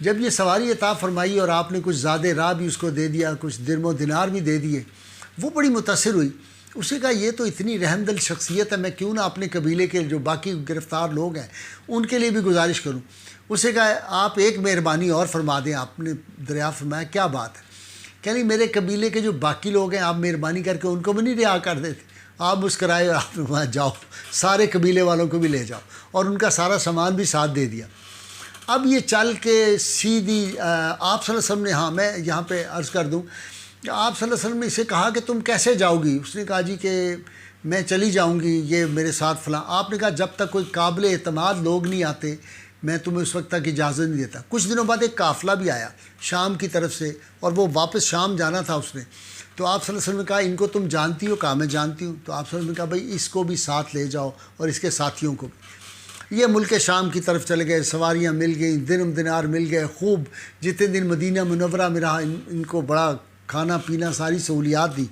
جب یہ سواری عطا فرمائی اور آپ نے کچھ زیادہ راہ بھی اس کو دے دیا، کچھ درم و دینار بھی دے دیے، وہ بڑی متاثر ہوئی۔ اس نے کہا یہ تو اتنی رحم دل شخصیت ہے، میں کیوں نہ اپنے قبیلے کے جو باقی گرفتار لوگ ہیں ان کے لیے بھی گزارش کروں۔ اس نے کہا آپ ایک مہربانی اور فرما دیں۔ آپ نے دریافت فرمایا کیا بات ہے؟ کہنے میرے قبیلے کے جو باقی لوگ ہیں آپ مہربانی کر کے ان کو بھی نہیں رہا کر دیتے؟ آپ مسکرائے اور آپ نے وہاں جاؤ، سارے قبیلے والوں کو بھی لے جاؤ، اور ان کا سارا سامان بھی ساتھ دے دیا۔ اب یہ چل کے سیدھی آپ صلی اللہ علیہ وسلم نے، ہاں میں یہاں پہ عرض کر دوں کہ آپ صلی اللہ علیہ وسلم نے اسے کہا کہ تم کیسے جاؤ گی؟ اس نے کہا جی کہ میں چلی جاؤں گی، یہ میرے ساتھ فلاں۔ آپ نے کہا جب تک کوئی قابل اعتماد لوگ نہیں آتے میں تمہیں اس وقت تک اجازت نہیں دیتا۔ کچھ دنوں بعد ایک قافلہ بھی آیا شام کی طرف سے، اور وہ واپس شام جانا تھا اس نے۔ تو آپ صلی اللہ علیہ وسلم نے کہا ان کو تم جانتی ہو؟ کہا میں جانتی ہوں۔ تو آپ صلی اللہ علیہ وسلم نے کہا بھائی اس کو بھی ساتھ لے جاؤ اور اس کے ساتھیوں کو بھی۔ یہ ملک شام کی طرف چلے گئے، سواریاں مل گئیں، درم دینار مل گئے، خوب جتنے دن مدینہ منورہ میں رہا ان کو بڑا کھانا پینا ساری سہولیات دی۔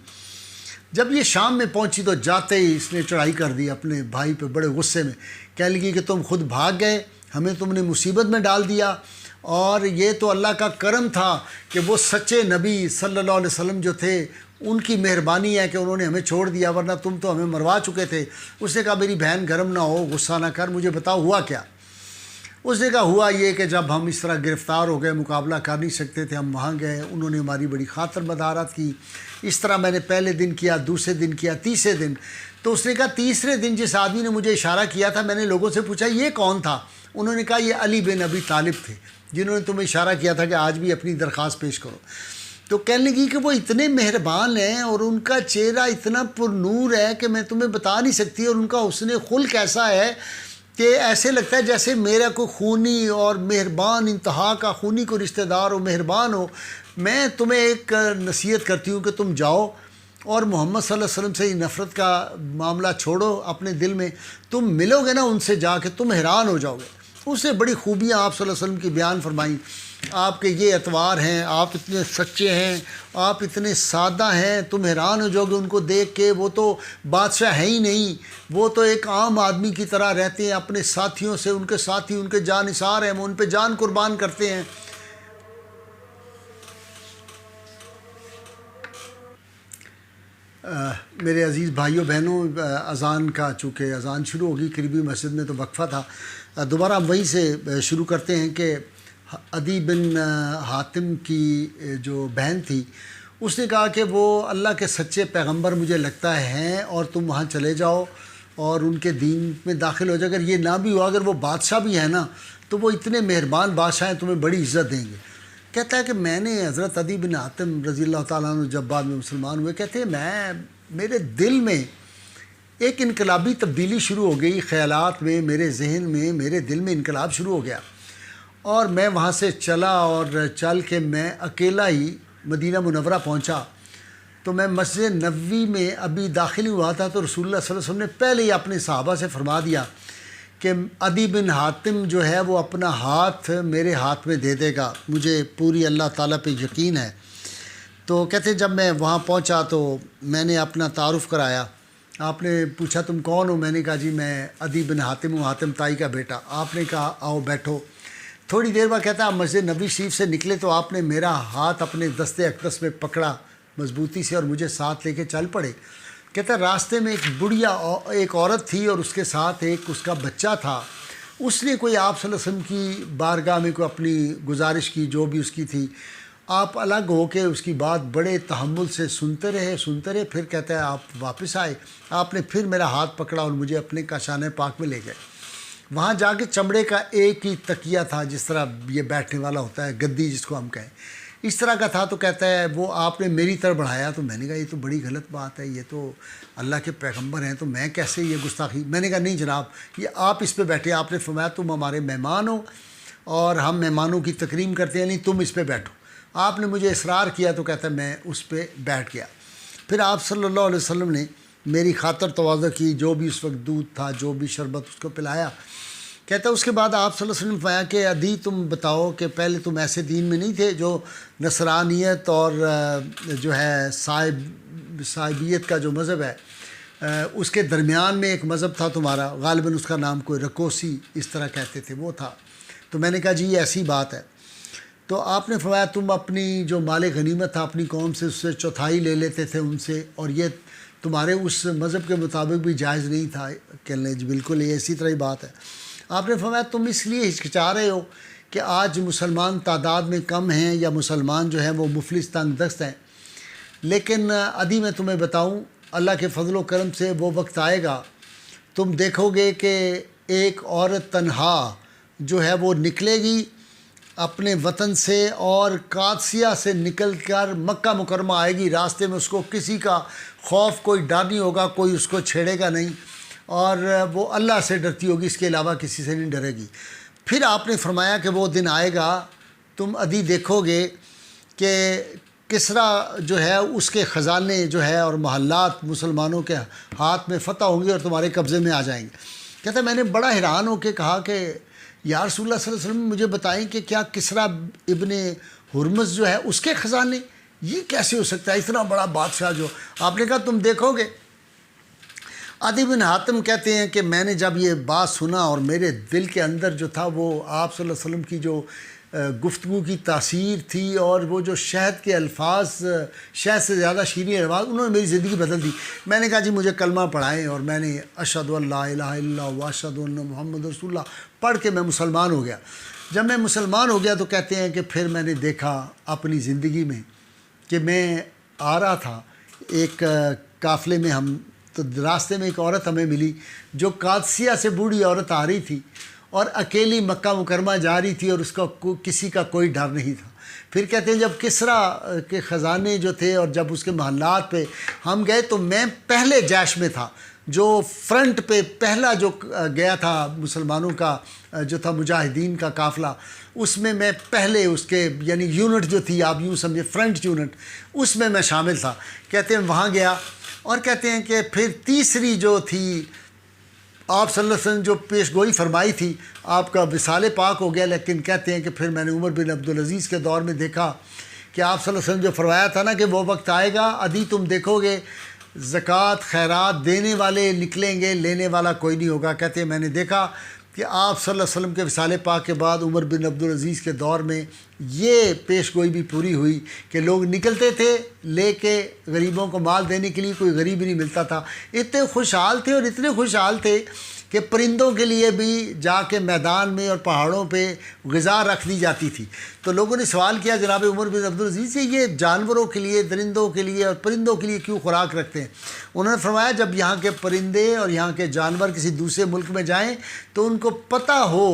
جب یہ شام میں پہنچی تو جاتے ہی اس نے چڑھائی کر دی اپنے بھائی پہ بڑے غصے میں، کہنے لگی کہ تم خود بھاگ گئے، ہمیں تم نے مصیبت میں ڈال دیا، اور یہ تو اللہ کا کرم تھا کہ وہ سچے نبی صلی اللہ علیہ وسلم جو تھے ان کی مہربانی ہے کہ انہوں نے ہمیں چھوڑ دیا، ورنہ تم تو ہمیں مروا چکے تھے۔ اس نے کہا میری بہن گرم نہ ہو، غصہ نہ کر، مجھے بتاؤ ہوا کیا؟ اس نے کہا ہوا یہ کہ جب ہم اس طرح گرفتار ہو گئے، مقابلہ کر نہیں سکتے تھے، ہم وہاں گئے، انہوں نے ہماری بڑی خاطر مدارت کی۔ اس طرح میں نے پہلے دن کیا، دوسرے دن کیا، تیسرے دن۔ تو اس نے کہا تیسرے دن جس آدمی نے مجھے اشارہ کیا تھا، میں نے لوگوں سے پوچھا یہ کون تھا؟ انہوں نے کہا یہ علی بن ابی طالب تھے جنہوں نے تمہیں اشارہ کیا تھا کہ آج بھی اپنی درخواست پیش کرو۔ تو کہنے لگی کہ وہ اتنے مہربان ہیں اور ان کا چہرہ اتنا پر نور ہے کہ میں تمہیں بتا نہیں سکتی، اور ان کا حسن خلق ایسا ہے کہ ایسے لگتا ہے جیسے میرا کوئی خونی اور مہربان انتہا کا خونی کوئی رشتہ دار ہو، مہربان ہو۔ میں تمہیں ایک نصیحت کرتی ہوں کہ تم جاؤ اور محمد صلی اللہ علیہ وسلم سے نفرت کا معاملہ چھوڑو اپنے دل میں، تم ملو گے نا ان سے جا کے تم حیران ہو جاؤ گے۔ اس سے بڑی خوبیاں آپ صلی اللہ علیہ وسلم کی بیان فرمائیں، آپ کے یہ اطوار ہیں، آپ اتنے سچے ہیں، آپ اتنے سادہ ہیں، تم حیران ہو جاؤ گے ان کو دیکھ کے۔ وہ تو بادشاہ ہے ہی نہیں، وہ تو ایک عام آدمی کی طرح رہتے ہیں اپنے ساتھیوں سے، ان کے ساتھی ان کے جان نثار ہیں، وہ ان پہ جان قربان کرتے ہیں۔ میرے عزیز بھائیوں بہنوں، اذان کا چونکہ اذان شروع ہوگی، قریبی مسجد میں تو وقفہ تھا، دوبارہ ہم وہیں سے شروع کرتے ہیں کہ عدی بن حاتم کی جو بہن تھی اس نے کہا کہ وہ اللہ کے سچے پیغمبر مجھے لگتا ہے، اور تم وہاں چلے جاؤ اور ان کے دین میں داخل ہو جاؤ۔ اگر یہ نہ بھی ہوا، اگر وہ بادشاہ بھی ہے نا تو وہ اتنے مہربان بادشاہ ہیں، تمہیں بڑی عزت دیں گے۔ کہتا ہے کہ میں نے حضرت عدی بن حاتم رضی اللہ تعالیٰ عنہ جب بعد میں مسلمان ہوئے، کہتے ہیں میرے دل میں ایک انقلابی تبدیلی شروع ہو گئی، خیالات میں، میرے ذہن میں، میرے دل میں انقلاب شروع ہو گیا، اور میں وہاں سے چلا اور چل کے میں اکیلا ہی مدینہ منورہ پہنچا۔ تو میں مسجد نبوی میں ابھی داخل ہوا تھا تو رسول اللہ صلی اللہ علیہ وسلم نے پہلے ہی اپنے صحابہ سے فرما دیا کہ عدی بن حاتم جو ہے وہ اپنا ہاتھ میرے ہاتھ میں دے دے گا، مجھے پوری اللہ تعالیٰ پہ یقین ہے۔ تو کہتے جب میں وہاں پہنچا تو میں نے اپنا تعارف کرایا۔ آپ نے پوچھا تم کون ہو؟ میں نے کہا جی میں عدی بن حاتم ہوں، حاتم تائی کا بیٹا۔ آپ نے کہا آؤ بیٹھو۔ تھوڑی دیر بعد کہتا ہے آپ مسجد نبوی شریف سے نکلے تو آپ نے میرا ہاتھ اپنے دست اقدس میں پکڑا مضبوطی سے اور مجھے ساتھ لے کے چل پڑے۔ کہتا ہے راستے میں ایک بڑھیا ایک عورت تھی اور اس کے ساتھ ایک اس کا بچہ تھا۔ اس نے کوئی آپ صلی اللہ علیہ وسلم کی بارگاہ میں کوئی اپنی گزارش کی جو بھی اس کی تھی۔ آپ الگ ہو کے اس کی بات بڑے تحمل سے سنتے رہے، پھر کہتا ہے آپ واپس آئے، آپ نے پھر میرا ہاتھ پکڑا اور مجھے اپنے کاشانہ پاک میں لے گئے۔ وہاں جا کے چمڑے کا ایک ہی تکیہ تھا، جس طرح یہ بیٹھنے والا ہوتا ہے، گدی جس کو ہم کہیں، اس طرح کا تھا۔ تو کہتا ہے وہ آپ نے میری طرف بڑھایا تو میں نے کہا یہ تو بڑی غلط بات ہے، یہ تو اللہ کے پیغمبر ہیں، تو میں کیسے یہ گستاخی؟ میں نے کہا نہیں جناب، یہ آپ اس پہ بیٹھے۔ آپ نے فرمایا تم ہمارے مہمان ہو اور ہم مہمانوں کی تکریم کرتے ہیں، نہیں تم اس پہ بیٹھو۔ آپ نے مجھے اصرار کیا تو کہتا ہے میں اس پہ بیٹھ گیا۔ پھر آپ صلی اللہ علیہ وسلم نے میری خاطر تواضع کی، جو بھی اس وقت دودھ تھا، جو بھی شربت، اس کو پلایا۔ کہتا ہے اس کے بعد آپ صلی اللہ علیہ وسلم نے فرمایا کہ عدی تم بتاؤ کہ پہلے تم ایسے دین میں نہیں تھے جو نصرانیت اور جو ہے صائبیت کا جو مذہب ہے اس کے درمیان میں ایک مذہب تھا تمہارا، غالباً اس کا نام کوئی رکوسی اس طرح کہتے تھے وہ تھا۔ تو میں نے کہا جی یہ ایسی بات ہے۔ تو آپ نے فرمایا تم اپنی جو مال غنیمت تھا اپنی قوم سے اس سے چوتھائی لے لیتے تھے ان سے، اور یہ تمہارے اس مذہب کے مطابق بھی جائز نہیں تھا۔ کہنے لگے جی بالکل یہ اسی طرح ہی بات ہے۔ آپ نے فرمایا تم اس لیے ہچکچا رہے ہو کہ آج مسلمان تعداد میں کم ہیں یا مسلمان جو ہیں وہ مفلس تنگ دست ہیں، لیکن ادھی میں تمہیں بتاؤں اللہ کے فضل و کرم سے وہ وقت آئے گا تم دیکھو گے کہ ایک عورت تنہا جو ہے وہ نکلے گی اپنے وطن سے، اور قادسیہ سے نکل کر مکہ مکرمہ آئے گی، راستے میں اس کو کسی کا خوف، کوئی ڈر نہیں ہوگا، کوئی اس کو چھیڑے گا نہیں، اور وہ اللہ سے ڈرتی ہوگی، اس کے علاوہ کسی سے نہیں ڈرے گی۔ پھر آپ نے فرمایا کہ وہ دن آئے گا تم ادھی دیکھو گے کہ کسریٰ جو ہے اس کے خزانے جو ہے اور محلات مسلمانوں کے ہاتھ میں فتح ہوں گے اور تمہارے قبضے میں آ جائیں گے۔ کہتا ہے میں نے بڑا حیران ہو کے کہا کہ یا رسول اللہ صلی اللہ علیہ وسلم مجھے بتائیں کہ کیا کسریٰ ابن ہرمز جو ہے اس کے خزانے، یہ کیسے ہو سکتا ہے اتنا بڑا بادشاہ جو؟ آپ نے کہا تم دیکھو گے۔ عدی بن حاتم کہتے ہیں کہ میں نے جب یہ بات سنا اور میرے دل کے اندر جو تھا وہ آپ صلی اللہ علیہ وسلم کی جو گفتگو کی تاثیر تھی اور وہ جو شہد کے الفاظ، شہد سے زیادہ شیریں الفاظ، انہوں نے میری زندگی بدل دی۔ میں نے کہا جی مجھے کلمہ پڑھائیں، اور میں نے اشہد ان لا الہ الا اللہ واشہد ان محمد رسول اللہ پڑھ کے میں مسلمان ہو گیا۔ جب میں مسلمان ہو گیا تو کہتے ہیں کہ پھر میں نے دیکھا اپنی زندگی میں کہ میں آ رہا تھا ایک قافلے میں، ہم تو راستے میں ایک عورت ہمیں ملی جو قادسیہ سے بوڑھی عورت آ رہی تھی اور اکیلی مکہ مکرمہ جا رہی تھی، اور اس کا کسی کا کوئی ڈر نہیں تھا۔ پھر کہتے ہیں جب کسریٰ کے خزانے جو تھے اور جب اس کے محلات پہ ہم گئے تو میں پہلے جیش میں تھا، جو فرنٹ پہ پہلا جو گیا تھا مسلمانوں کا جو تھا مجاہدین کا قافلہ، اس میں پہلے اس کے یعنی یونٹ جو تھی، آپ یوں سمجھے فرنٹ یونٹ، اس میں شامل تھا۔ کہتے ہیں وہاں گیا، اور کہتے ہیں کہ پھر تیسری جو تھی آپ صلی اللہ علیہ وسلم جو پیش گوئی فرمائی تھی، آپ کا وصال پاک ہو گیا، لیکن کہتے ہیں کہ پھر میں نے عمر بن عبدالعزیز کے دور میں دیکھا کہ آپ صلی اللہ علیہ وسلم جو فرمایا تھا نا کہ وہ وقت آئے گا ادھی تم دیکھو گے زکوٰۃ خیرات دینے والے نکلیں گے، لینے والا کوئی نہیں ہوگا۔ کہتے ہیں میں نے دیکھا کہ آپ صلی اللہ علیہ وسلم کے وصال پاک کے بعد عمر بن عبدالعزیز کے دور میں یہ پیش گوئی بھی پوری ہوئی کہ لوگ نکلتے تھے لے کے غریبوں کو مال دینے کے لیے، کوئی غریب نہیں ملتا تھا۔ اتنے خوشحال تھے، اور اتنے خوشحال تھے کہ پرندوں کے لیے بھی جا کے میدان میں اور پہاڑوں پہ غذا رکھ دی جاتی تھی۔ تو لوگوں نے سوال کیا جناب عمر بن عبدالعزیز سے، یہ جانوروں کے لیے، درندوں کے لیے اور پرندوں کے لیے کیوں خوراک رکھتے ہیں؟ انہوں نے فرمایا جب یہاں کے پرندے اور یہاں کے جانور کسی دوسرے ملک میں جائیں تو ان کو پتہ ہو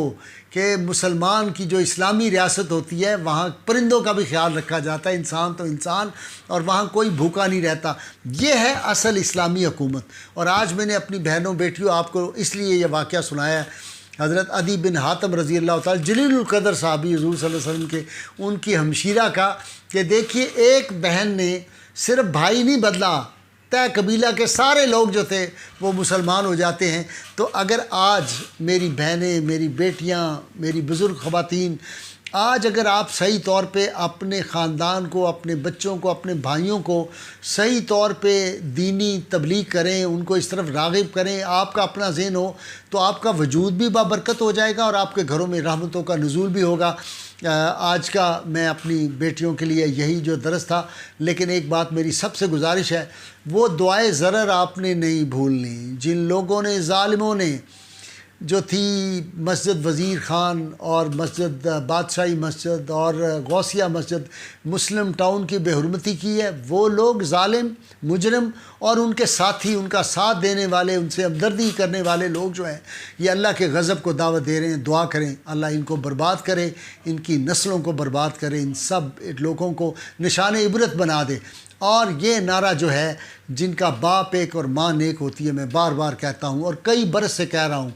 کہ مسلمان کی جو اسلامی ریاست ہوتی ہے وہاں پرندوں کا بھی خیال رکھا جاتا ہے، انسان تو انسان، اور وہاں کوئی بھوکا نہیں رہتا۔ یہ ہے اصل اسلامی حکومت۔ اور آج میں نے اپنی بہنوں بیٹیوں آپ کو اس لیے یہ واقعہ سنایا ہے، حضرت عدی بن حاتم رضی اللہ تعالیٰ جلیل القدر صحابی حضور صلی اللہ علیہ وسلم کے، ان کی ہمشیرہ کا، کہ دیکھیے ایک بہن نے صرف بھائی نہیں بدلا، طے قبیلہ کے سارے لوگ جو تھے وہ مسلمان ہو جاتے ہیں۔ تو اگر آج میری بہنیں، میری بیٹیاں، میری بزرگ خواتین، آج اگر آپ صحیح طور پہ اپنے خاندان کو، اپنے بچوں کو، اپنے بھائیوں کو صحیح طور پہ دینی تبلیغ کریں، ان کو اس طرف راغب کریں، آپ کا اپنا ذہن ہو تو آپ کا وجود بھی بابرکت ہو جائے گا اور آپ کے گھروں میں رحمتوں کا نزول بھی ہوگا۔ آج کا میں اپنی بیٹیوں کے لیے یہی جو درس تھا، لیکن ایک بات میری سب سے گزارش ہے، وہ دعائے ضرر آپ نے نہیں بھولنی۔ جن لوگوں نے، ظالموں نے جو تھی مسجد وزیر خان اور مسجد بادشاہی مسجد اور غوثیہ مسجد مسلم ٹاؤن کی بے حرمتی کی ہے، وہ لوگ ظالم، مجرم اور ان کے ساتھی، ان کا ساتھ دینے والے، ان سے ہمدردی کرنے والے لوگ جو ہیں، یہ اللہ کے غضب کو دعوت دے رہے ہیں۔ دعا کریں اللہ ان کو برباد کرے، ان کی نسلوں کو برباد کرے، ان سب لوگوں کو نشان عبرت بنا دے۔ اور یہ نعرہ جو ہے، جن کا باپ ایک اور ماں نیک ہوتی ہے، میں بار بار کہتا ہوں اور کئی برس سے کہہ رہا ہوں،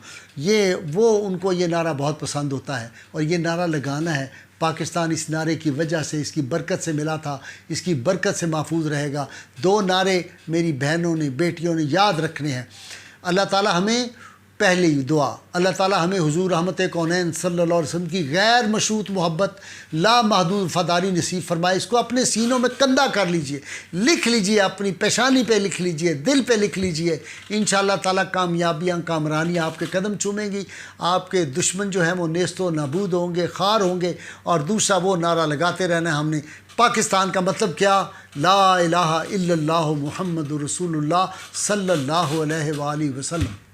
ان کو یہ نعرہ بہت پسند ہوتا ہے، اور یہ نعرہ لگانا ہے۔ پاکستان اس نعرے کی وجہ سے، اس کی برکت سے ملا تھا، اس کی برکت سے محفوظ رہے گا۔ دو نعرے میری بہنوں نے، بیٹیوں نے یاد رکھنے ہیں۔ اللہ تعالی ہمیں پہلی دعا، اللہ تعالیٰ ہمیں حضور رحمت کونین صلی اللہ علیہ وسلم کی غیر مشروط محبت، لا محدود وفاداری نصیب فرمائے۔ اس کو اپنے سینوں میں کندہ کر لیجئے، لکھ لیجئے، اپنی پیشانی پہ لکھ لیجئے، دل پہ لکھ لیجئے۔ انشاءاللہ تعالیٰ کامیابیاں، کامرانیاں آپ کے قدم چومیں گی، آپ کے دشمن جو ہیں وہ نیست و نابود ہوں گے، خار ہوں گے۔ اور دوسرا وہ نعرہ لگاتے رہنا ہے ہم نے، پاکستان کا مطلب کیا؟ لا الہ الا اللہ محمد رسول اللہ صلی اللہ علیہ وآلہ وسلم۔